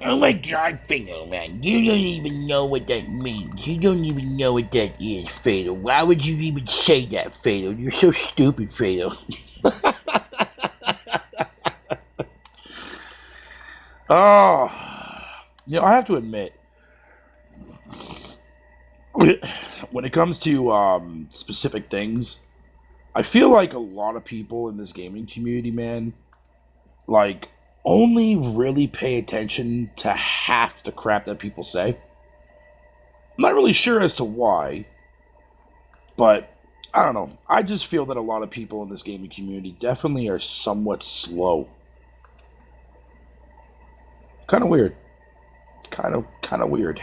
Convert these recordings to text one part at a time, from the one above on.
Oh my god, Fatal, man. You don't even know what that means. You don't even know what that is, Fatal. Why would you even say that, Fatal? You're so stupid, Fatal. Oh, I have to admit, when it comes to specific things, I feel like a lot of people in this gaming community, man, like, only really pay attention to half the crap that people say. I'm not really sure as to why, but I don't know. I just feel that a lot of people in this gaming community definitely are somewhat slow. Kind of weird. It's kind of weird.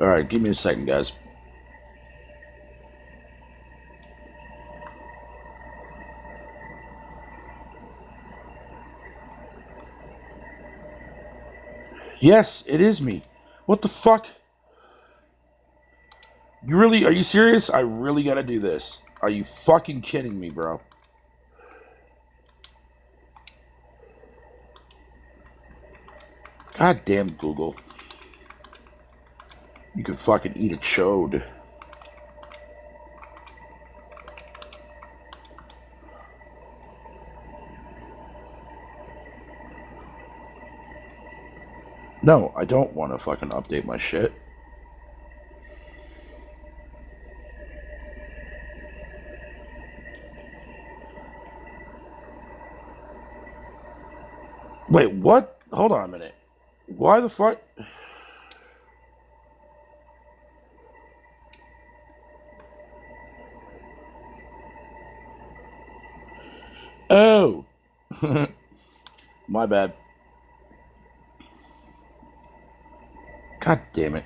All right, give me a second, guys. Yes, it is me. What the fuck? Are you serious? I really gotta do this. Are you fucking kidding me, bro? God damn Google. You could fucking eat a chode. No, I don't want to fucking update my shit. Wait, what? Hold on a minute. Why the fuck? Oh. My bad. God damn it.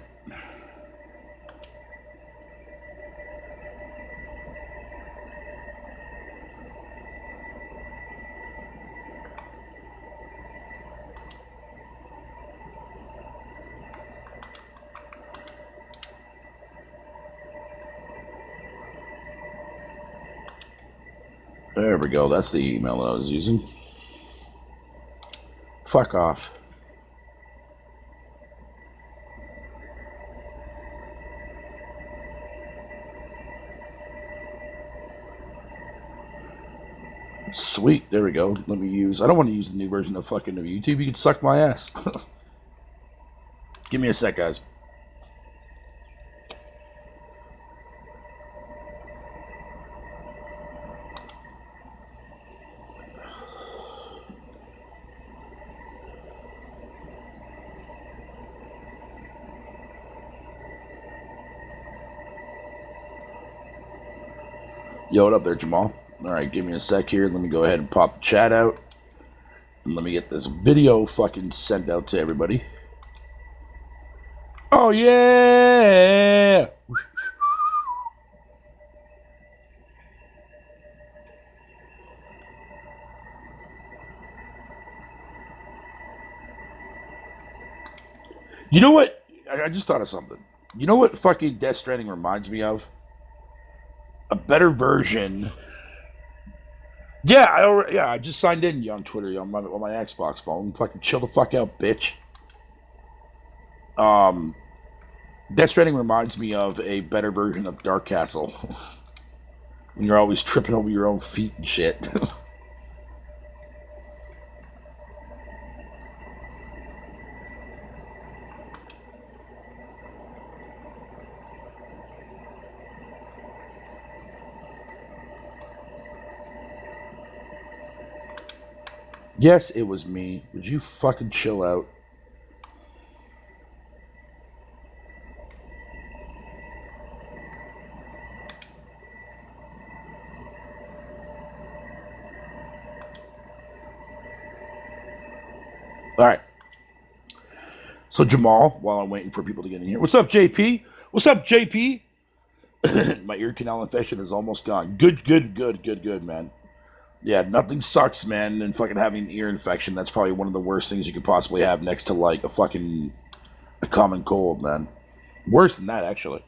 There we go. That's the email that I was using. Fuck off. Sweet. There we go. Let me use. I don't want to use the new version of fucking YouTube. You can suck my ass. Give me a sec, guys. Yo, what up there, Jamal? Alright, give me a sec here. Let me go ahead and pop the chat out. And let me get this video fucking sent out to everybody. Oh, yeah! You know what? I just thought of something. You know what fucking Death Stranding reminds me of? A better version. I just signed in on Twitter on my Xbox phone. Fucking chill the fuck out, bitch. Um, Death Stranding reminds me of a better version of Dark Castle. When you're always tripping over your own feet and shit. Yes, it was me. Would you fucking chill out? All right. So Jamal, while I'm waiting for people to get in here, what's up, JP? What's up, JP? My ear canal infection is almost gone. Good, man. Yeah, nothing sucks, man, than fucking having an ear infection. That's probably one of the worst things you could possibly have next to like a fucking a common cold, man. Worse than that, actually.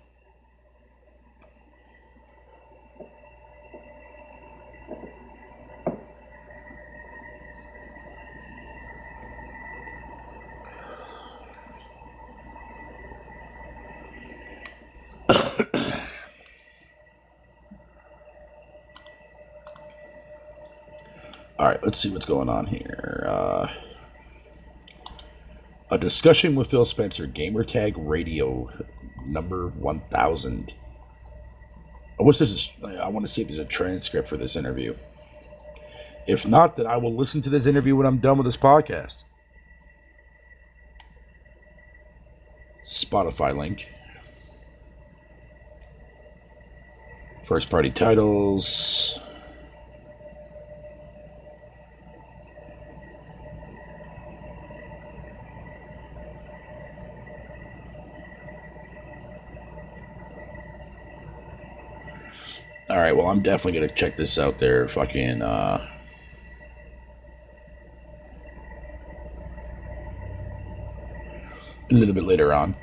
All right, let's see what's going on here. A discussion with Phil Spencer, Gamertag Radio, number 1000. I wish I want to see if there's a transcript for this interview. If not, then I will listen to this interview when I'm done with this podcast. Spotify link. First party titles. All right, well, I'm definitely going to check this out there. Fucking, a little bit later on.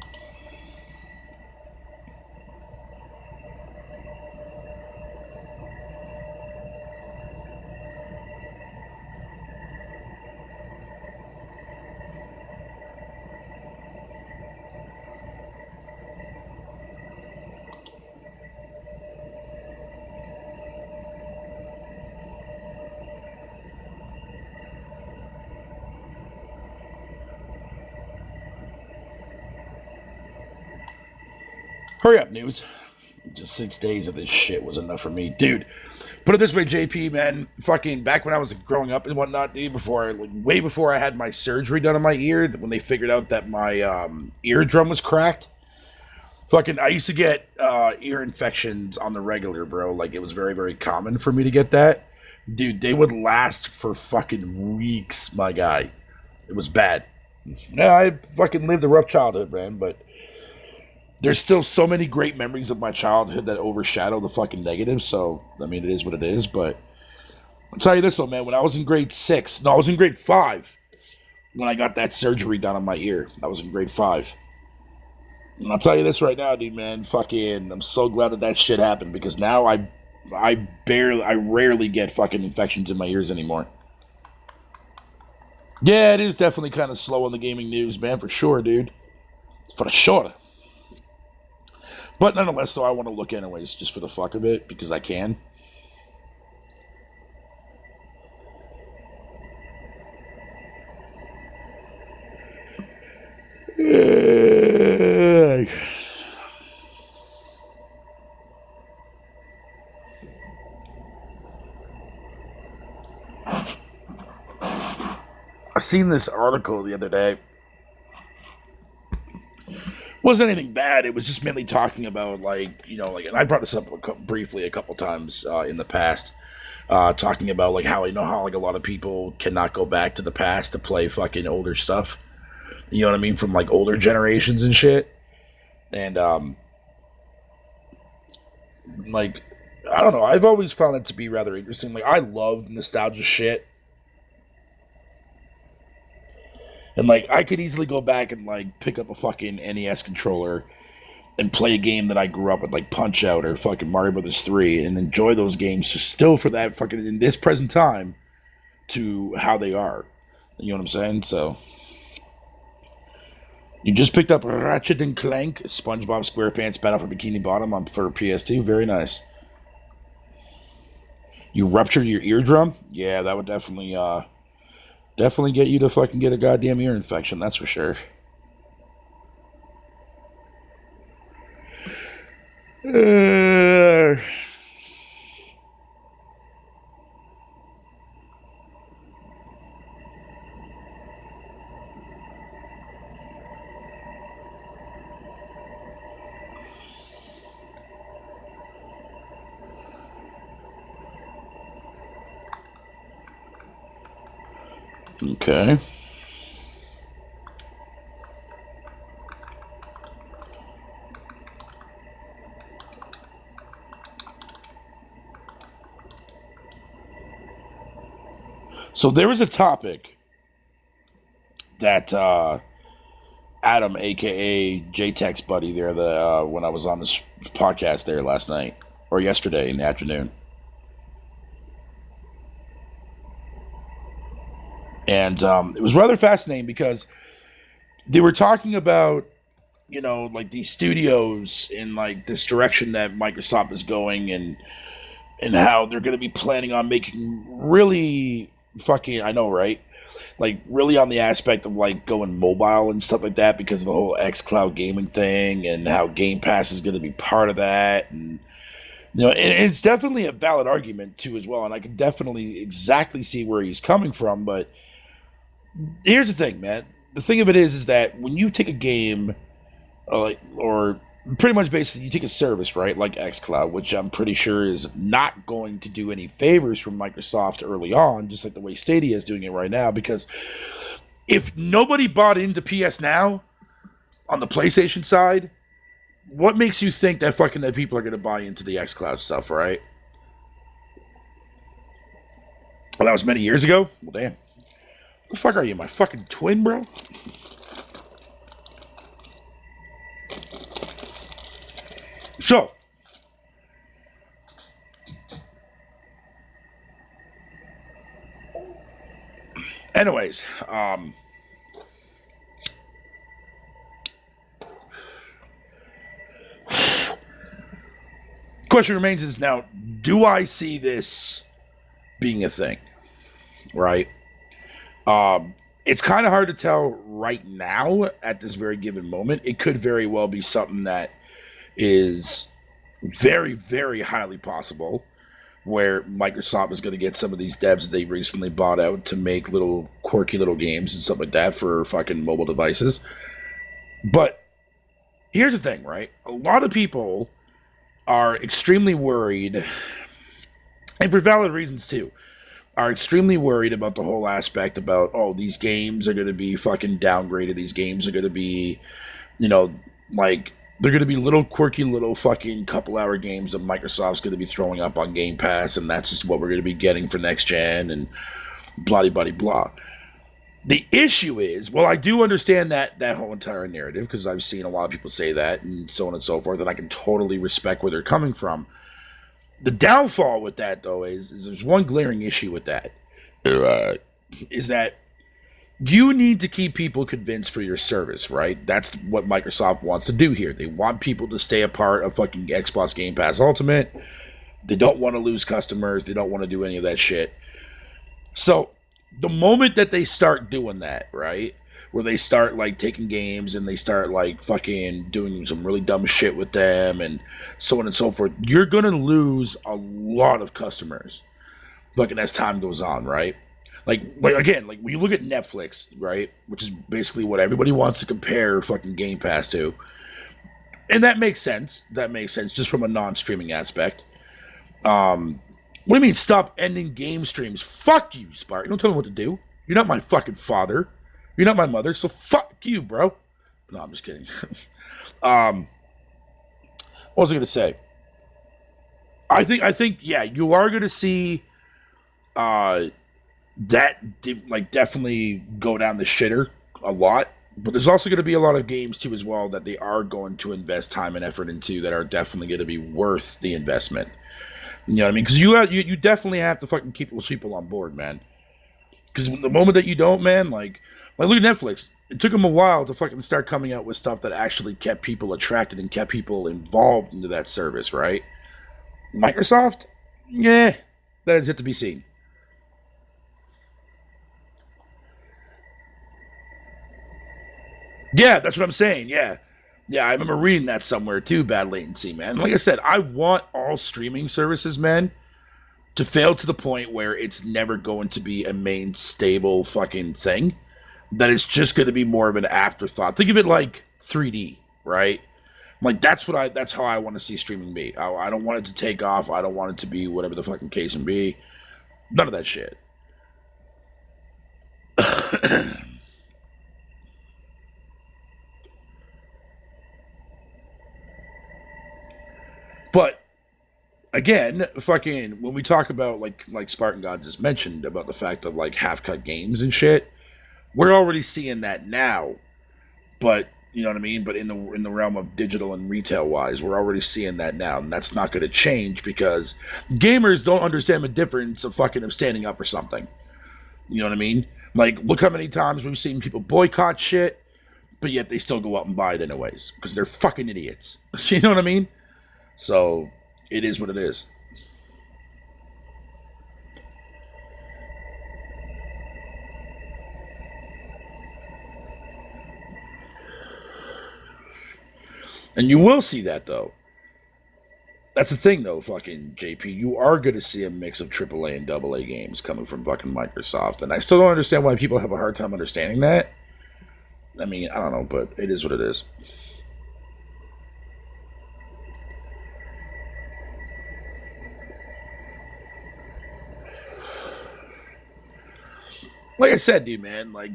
Hurry up, news. Just 6 days of this shit was enough for me. Dude, put it this way, JP, man. Fucking back when I was growing up and whatnot, dude, way before I had my surgery done on my ear, when they figured out that my eardrum was cracked, fucking, I used to get ear infections on the regular, bro. Like, it was very, very common for me to get that. Dude, they would last for fucking weeks, my guy. It was bad. Yeah, I fucking lived a rough childhood, man, but there's still so many great memories of my childhood that overshadow the fucking negatives. So, I mean, it is what it is. But I'll tell you this, though, man. When I was in grade 6, no, I was in grade 5 when I got that surgery done on my ear. I was in grade 5. And I'll tell you this right now, dude, man. Fucking, I'm so glad that shit happened because now I rarely get fucking infections in my ears anymore. Yeah, it is definitely kind of slow on the gaming news, man, for sure, dude. For sure. But nonetheless, though, I want to look anyways, just for the fuck of it, because I can. I seen this article the other day. Wasn't anything bad. It was just mainly talking about, like, like, and I brought this up briefly a couple times in the past, talking about like how how like a lot of people cannot go back to the past to play fucking older stuff. You know what I mean, from like older generations and shit. And like, I don't know. I've always found it to be rather interesting. Like, I love nostalgia shit. And like, I could easily go back and like pick up a fucking NES controller and play a game that I grew up with, like Punch Out or fucking Mario Brothers 3, and enjoy those games still for that fucking in this present time to how they are. You know what I'm saying? So you just picked up Ratchet and Clank, SpongeBob SquarePants Battle for Bikini Bottom for PS2. Very nice. You ruptured your eardrum? Yeah, that would definitely get you to fucking get a goddamn ear infection. That's for sure. Uh, okay. So there was a topic that Adam, aka JTech's buddy, there. When I was on this podcast there last night or yesterday in the afternoon, and it was rather fascinating because they were talking about like these studios in like this direction that Microsoft is going, and how they're going to be planning on making really fucking, I know, right? Like really on the aspect of like going mobile and stuff like that because of the whole xCloud gaming thing and how Game Pass is going to be part of that. And and it's definitely a valid argument too as well, and I can definitely exactly see where he's coming from. But here's the thing, man. The thing of it is that when you take a game, or pretty much basically you take a service, right, like xCloud, which I'm pretty sure is not going to do any favors from Microsoft early on, just like the way Stadia is doing it right now. Because if nobody bought into PS Now on the PlayStation side, what makes you think that people are going to buy into the xCloud stuff, right? Well, that was many years ago. Well, damn. What the fuck are you, my fucking twin, bro? So, anyways, question remains is now, do I see this being a thing, right? It's kind of hard to tell right now at this very given moment. It could very well be something that is very, very highly possible where Microsoft is going to get some of these devs that they recently bought out to make little quirky little games and stuff like that for fucking mobile devices. But here's the thing, right? A lot of people are extremely worried, and for valid reasons too, are extremely worried about the whole aspect about, oh, these games are going to be fucking downgraded. These games are going to be, like, they're going to be little quirky little fucking couple-hour games that Microsoft's going to be throwing up on Game Pass, and that's just what we're going to be getting for next gen, and blah-de-blah-de-blah. The issue is, well, I do understand that whole entire narrative, because I've seen a lot of people say that, and so on and so forth, and I can totally respect where they're coming from. The downfall with that, though, is there's one glaring issue with that. Is that you need to keep people convinced for your service, right? That's what Microsoft wants to do here. They want people to stay a part of fucking Xbox Game Pass Ultimate. They don't want to lose customers. They don't want to do any of that shit. So the moment that they start doing that, right, where they start like taking games and they start like fucking doing some really dumb shit with them and so on and so forth, you're gonna lose a lot of customers. Fucking as time goes on, right? Like again, like when you look at Netflix, right, which is basically what everybody wants to compare fucking Game Pass to, and that makes sense. That makes sense just from a non-streaming aspect. What do you mean stop ending game streams? Fuck you, Spark. You don't tell me what to do. You're not my fucking father. You're not my mother, so fuck you, bro. No, I'm just kidding. What was I gonna say? I think, yeah, you are gonna see that like definitely go down the shitter a lot. But there's also going to be a lot of games too as well that they are going to invest time and effort into that are definitely going to be worth the investment. You know what I mean? Because you definitely have to fucking keep those people on board, man. Because the moment that you don't, man, like look at Netflix. It took them a while to fucking start coming out with stuff that actually kept people attracted and kept people involved into that service, right? Microsoft, yeah, that is yet to be seen. Yeah, that's what I'm saying. Yeah. Yeah, I remember reading that somewhere too, bad latency, man. Like I said, I want all streaming services, man, to fail to the point where it's never going to be a main stable fucking thing. That it's just going to be more of an afterthought. Think of it like 3D, right? Like that's how I want to see streaming be. I don't want it to take off. I don't want it to be whatever the fucking case may be. None of that shit. But again, fucking when we talk about like Spartan God just mentioned about the fact of like half cut games and shit, we're already seeing that now. But You know what I mean? But in the realm of digital and retail wise, we're already seeing that now, and that's not going to change because gamers don't understand the difference of fucking them standing up for something. You know what I mean? Like, look how many times we've seen people boycott shit, but yet they still go out and buy it anyways because they're fucking idiots. You know what I mean? So it is what it is. And you will see that though. That's the thing though, fucking JP. You are going to see a mix of AAA and AA games coming from fucking Microsoft, and I still don't understand why people have a hard time understanding that. I mean, I don't know, but it is what it is. Like I said, dude, man, like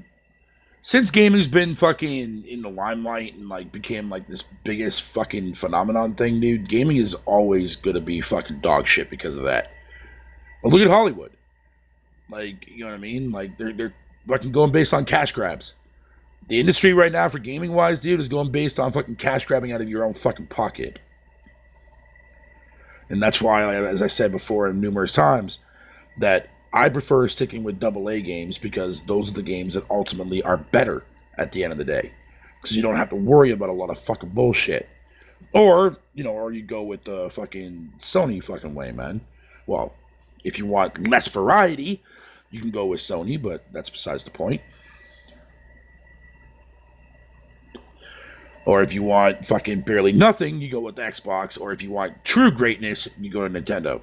since gaming's been fucking in the limelight and like became like this biggest fucking phenomenon thing, dude, gaming is always gonna be fucking dog shit because of that. Well, look at Hollywood. Like, you know what I mean? Like they're fucking going based on cash grabs. The industry right now for gaming wise, dude, is going based on fucking cash grabbing out of your own fucking pocket. And that's why, as I said before numerous times, that I prefer sticking with AA games because those are the games that ultimately are better at the end of the day. Because you don't have to worry about a lot of fucking bullshit. Or, you know, or you go with the fucking Sony fucking way, man. Well, if you want less variety, you can go with Sony, but that's besides the point. Or if you want fucking barely nothing, you go with Xbox. Or if you want true greatness, you go to Nintendo.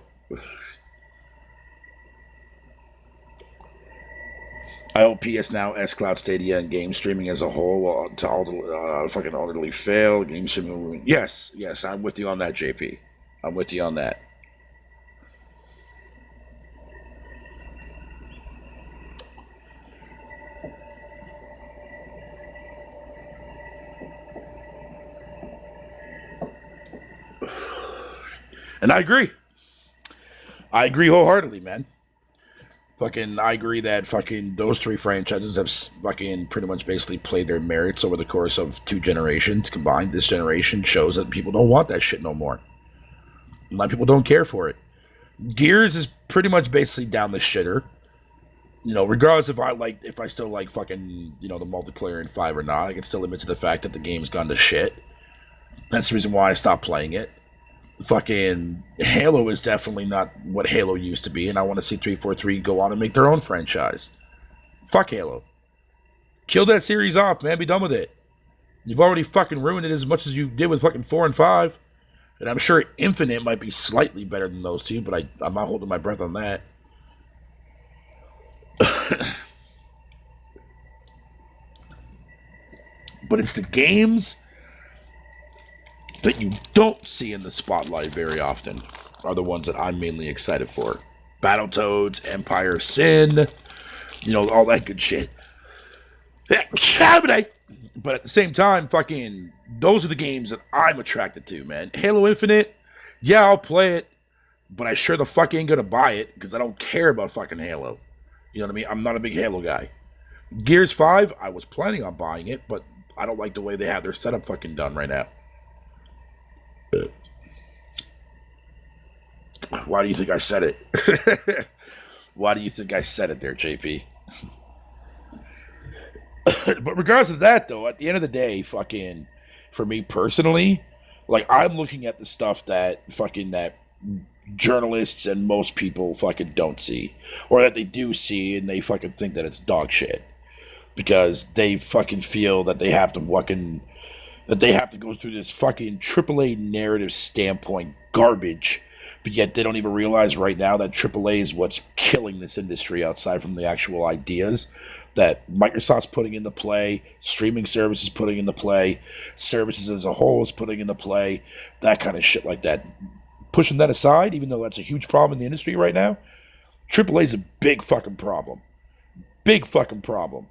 I hope PS Now, S Cloud Stadia, and game streaming as a whole to all the fucking ultimately fail. Game streaming, yes, yes, I'm with you on that, JP. I'm with you on that. And I agree. I agree wholeheartedly, man. Fucking, I agree that fucking those three franchises have fucking pretty much basically played their merits over the course of two generations combined. This generation shows that people don't want that shit no more. A lot of people don't care for it. Gears is pretty much basically down the shitter. You know, regardless if I still like fucking, you know, the multiplayer in five or not, I can still admit to the fact that the game's gone to shit. That's the reason why I stopped playing it. Fucking Halo is definitely not what Halo used to be, and I want to see 343 go on and make their own franchise. Fuck Halo. Kill that series off, man. Be done with it. You've already fucking ruined it as much as you did with fucking 4 and 5. And I'm sure Infinite might be slightly better than those two, but I'm not holding my breath on that. But it's the games that you don't see in the spotlight very often are the ones that I'm mainly excited for. Battletoads, Empire of Sin, you know, all that good shit. But at the same time, fucking, those are the games that I'm attracted to, man. Halo Infinite, yeah, I'll play it, but I sure the fuck ain't gonna buy it because I don't care about fucking Halo. You know what I mean? I'm not a big Halo guy. Gears 5, I was planning on buying it, but I don't like the way they have their setup fucking done right now. Why do you think I said it? Why do you think I said it there, JP? But regardless of that, though, at the end of the day, fucking, for me personally, like, I'm looking at the stuff that fucking that journalists and most people fucking don't see, or that they do see and they fucking think that it's dog shit because they fucking feel that they have to fucking that they have to go through this fucking AAA narrative standpoint garbage, but yet they don't even realize right now that AAA is what's killing this industry outside from the actual ideas that Microsoft's putting into play, streaming services putting into play, services as a whole is putting into play, that kind of shit like that. Pushing that aside, even though that's a huge problem in the industry right now, AAA is a big fucking problem. Big fucking problem.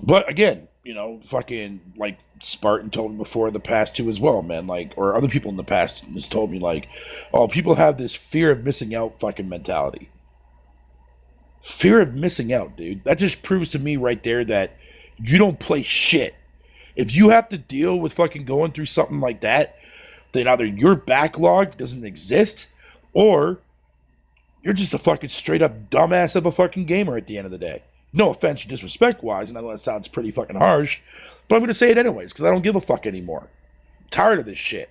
But again, you know, fucking like Spartan told me before in the past too as well, man. Like, or other people in the past has told me like, oh, people have this fear of missing out fucking mentality. Fear of missing out, dude. That just proves to me right there that you don't play shit. If you have to deal with fucking going through something like that, then either your backlog doesn't exist or you're just a fucking straight up dumbass of a fucking gamer at the end of the day. No offense or disrespect wise, and I know that sounds pretty fucking harsh, but I'm gonna say it anyways because I don't give a fuck anymore. I'm tired of this shit.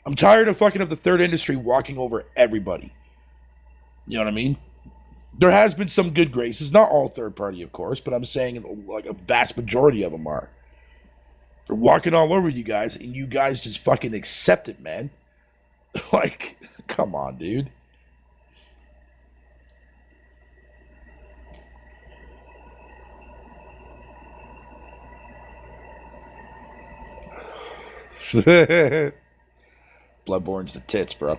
I'm tired of fucking up the third industry walking over everybody. You know what I mean? There has been some good graces, not all third party, of course, but I'm saying like a vast majority of them are. They're walking all over you guys, and you guys just fucking accept it, man. Like, come on, dude. Bloodborne's the tits, bro.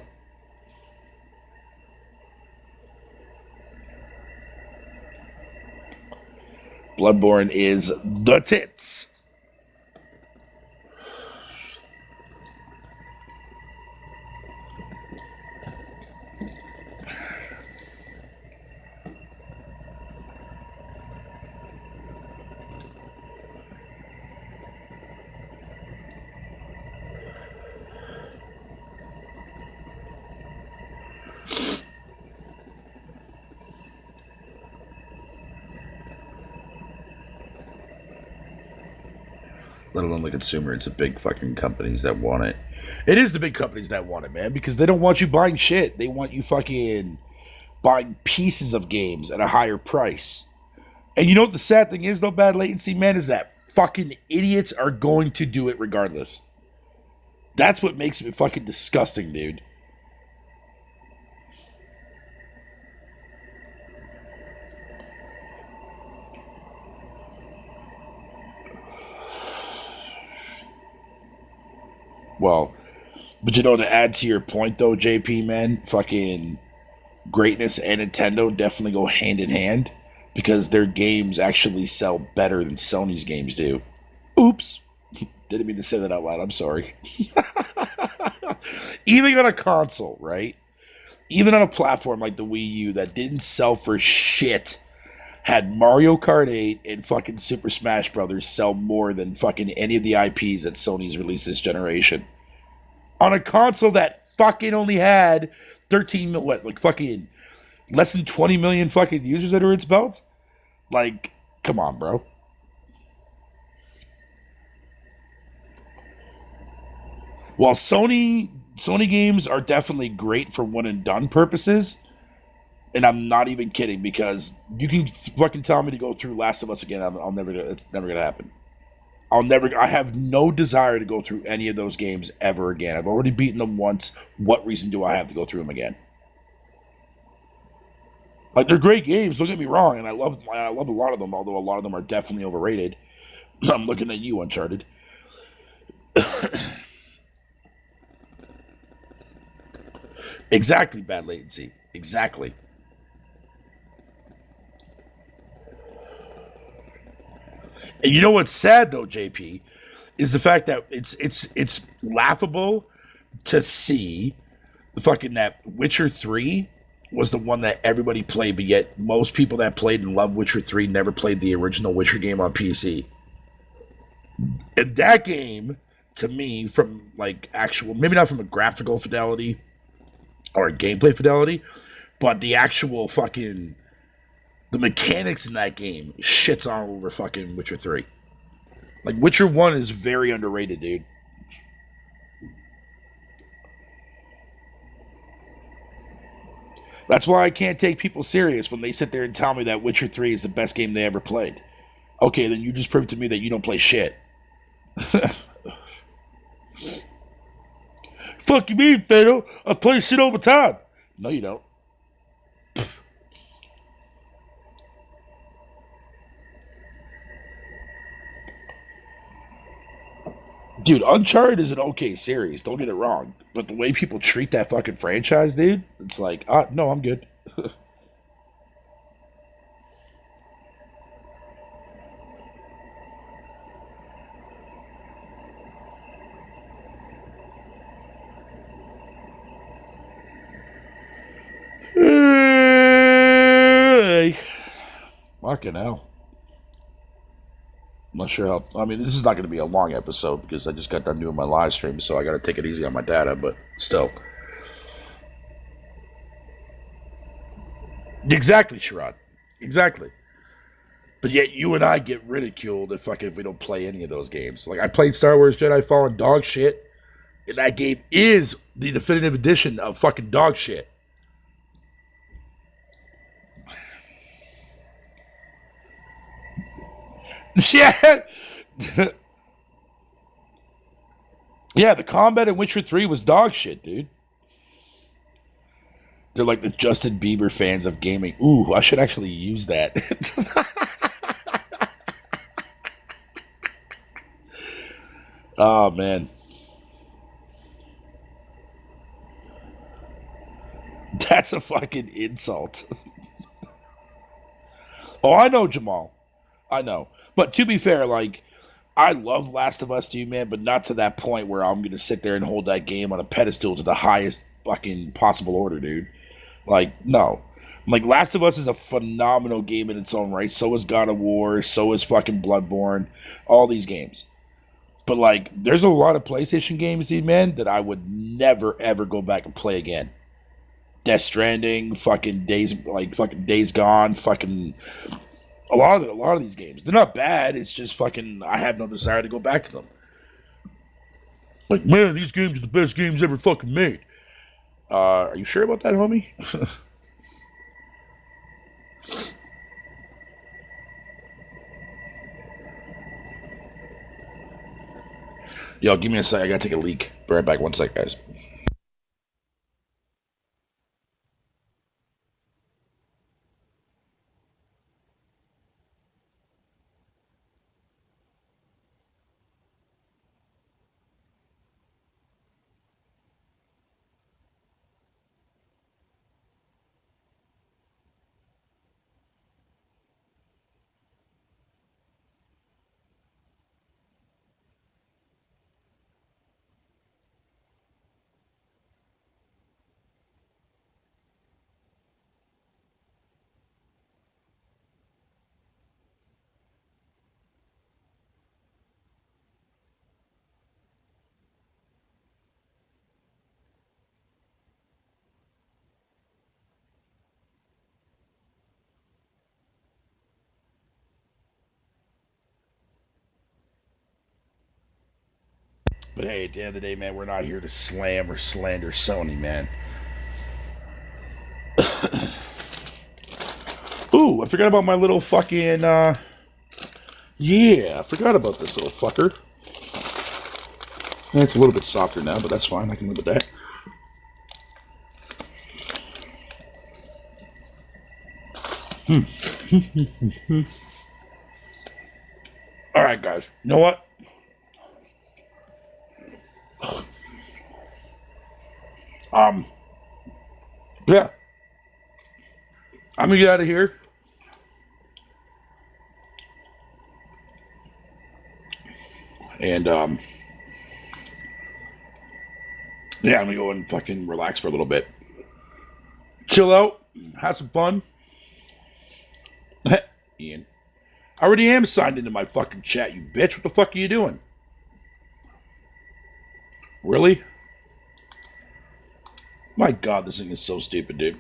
Bloodborne is the tits. Let alone the consumer. It's the big fucking companies that want it. It is the big companies that want it, man, because they don't want you buying shit. They want you fucking buying pieces of games at a higher price. And you know what the sad thing is, though, bad latency, man, is that fucking idiots are going to do it regardless. That's what makes it fucking disgusting, dude. Well, but you know, to add to your point, though, JP, man, fucking greatness and Nintendo definitely go hand in hand because their games actually sell better than Sony's games do. Oops. Didn't mean to say that out loud. I'm sorry. Even on a console, right? Even on a platform like the Wii U that didn't sell for shit, had Mario Kart 8 and fucking Super Smash Brothers sell more than fucking any of the IPs that Sony's released this generation. On a console that fucking only had 13, what, like fucking less than 20 million fucking users under its belt? Like, come on, bro. While Sony games are definitely great for one and done purposes, and I'm not even kidding because you can fucking tell me to go through Last of Us again. I'll never. It's never gonna happen. I'll never. I have no desire to go through any of those games ever again. I've already beaten them once. What reason do I have to go through them again? Like they're great games. Don't get me wrong, and I love a lot of them. Although a lot of them are definitely overrated. I'm looking at you, Uncharted. Exactly, bad latency. Exactly. And you know what's sad though, JP, is the fact that it's laughable to see the fucking that Witcher 3 was the one that everybody played, but yet most people that played and loved Witcher 3 never played the original Witcher game on PC. And that game, to me, from like actual, maybe not from a graphical fidelity or a gameplay fidelity, but the actual fucking the mechanics in that game shits all over fucking Witcher 3. Like Witcher 1 is very underrated, dude. That's why I can't take people serious when they sit there and tell me that Witcher 3 is the best game they ever played. Okay, then you just proved to me that you don't play shit. Fuck you mean, Fatal? I play shit all the time. No, you don't. Dude, Uncharted is an okay series. Don't get it wrong. But the way people treat that fucking franchise, dude, it's like, no, I'm good. Hey, fucking hell. I'm not sure how. I mean, this is not going to be a long episode because I just got done doing my live stream, so I got to take it easy on my data. But still, exactly, Sherrod. Exactly. But yet, you and I get ridiculed if we don't play any of those games. Like I played Star Wars Jedi Fallen, dog shit. And that game is the definitive edition of fucking dog shit. Yeah. Yeah, the combat in Witcher 3 was dog shit, dude. They're like the Justin Bieber fans of gaming. Ooh, I should actually use that. Oh, man. That's a fucking insult. Oh, I know, Jamal. I know. But to be fair, like, I love Last of Us 2, man, but not to that point where I'm going to sit there and hold that game on a pedestal to the highest fucking possible order, dude. Like, no. Like, Last of Us is a phenomenal game in its own right. So is God of War. So is fucking Bloodborne. All these games. But, like, there's a lot of PlayStation games, dude, man, that I would never, ever go back and play again. Death Stranding, fucking Days Gone, fucking a lot of these games. They're not bad. It's just fucking I have no desire to go back to them. Like, man, these games are the best games ever fucking made. Are you sure about that, homie? Yo, give me a sec. I gotta take a leak. Be right back. One sec, guys. But hey, at the end of the day, man, we're not here to slam or slander Sony, man. Ooh, I forgot about my little fucking. Yeah, I forgot about this little fucker. It's a little bit softer now, but that's fine. I can live with that. All right, guys. You know what? Um, yeah, I'm gonna get out of here. And yeah, I'm gonna go and fucking relax for a little bit, chill out, have some fun. Ian, I already am signed into my fucking chat, you bitch. What the fuck are you doing? Really? My God, this thing is so stupid, dude.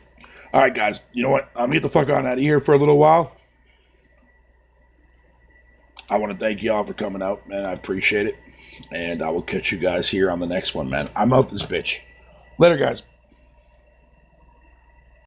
All right, guys. You know what? I'm gonna get the fuck on out of here for a little while. I want to thank y'all for coming out, man. I appreciate it. And I will catch you guys here on the next one, man. I'm out this bitch. Later, guys.